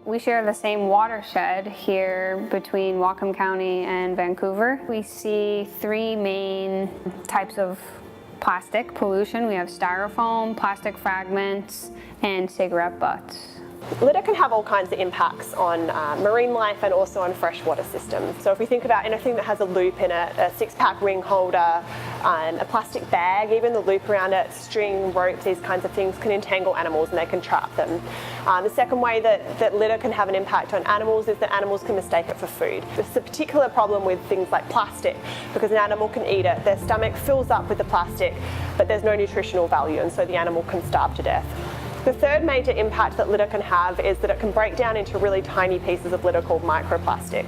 We share the same watershed here between Whatcom County and Vancouver. We see three main types of plastic pollution. We have styrofoam, plastic fragments, and cigarette butts. Litter can have all kinds of impacts on marine life and also on freshwater systems. So if we think about anything that has a loop in it, a six-pack ring holder, a plastic bag, even the loop around it, string, ropes, these kinds of things can entangle animals and they can trap them. The second way that litter can have an impact on animals is that animals can mistake it for food. It's a particular problem with things like plastic because an animal can eat it, their stomach fills up with the plastic, but there's no nutritional value, and so the animal can starve to death. The third major impact that litter can have is that it can break down into really tiny pieces of litter called microplastic.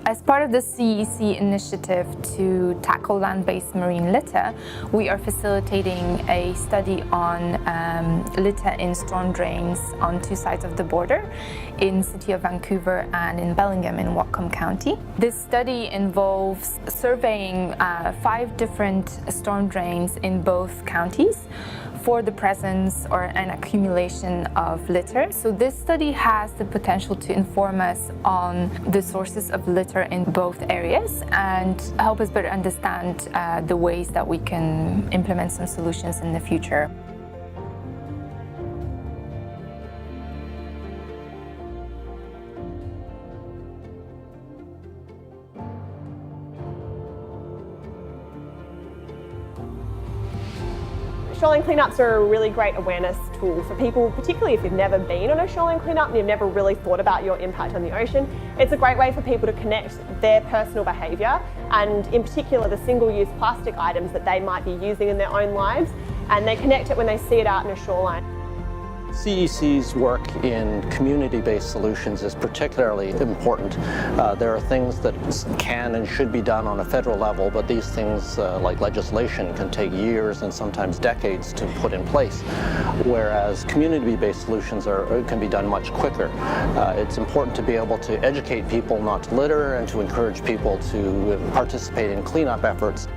As part of the CEC initiative to tackle land-based marine litter, we are facilitating a study on litter in storm drains on two sides of the border, in the city of Vancouver and in Bellingham in Whatcom County. This study involves surveying 5 different storm drains in both counties for the presence or an accumulation of litter. So this study has the potential to inform us on the sources of litter in both areas and help us better understand the ways that we can implement some solutions in the future. Shoreline cleanups are a really great awareness tool for people, particularly if you've never been on a shoreline cleanup and you've never really thought about your impact on the ocean. It's a great way for people to connect their personal behaviour and in particular the single-use plastic items that they might be using in their own lives, and they connect it when they see it out in a shoreline. CEC's work in community-based solutions is particularly important. There are things that can and should be done on a federal level, but these things, like legislation, can take years and sometimes decades to put in place, whereas community-based solutions can be done much quicker. It's important to be able to educate people not to litter and to encourage people to participate in cleanup efforts.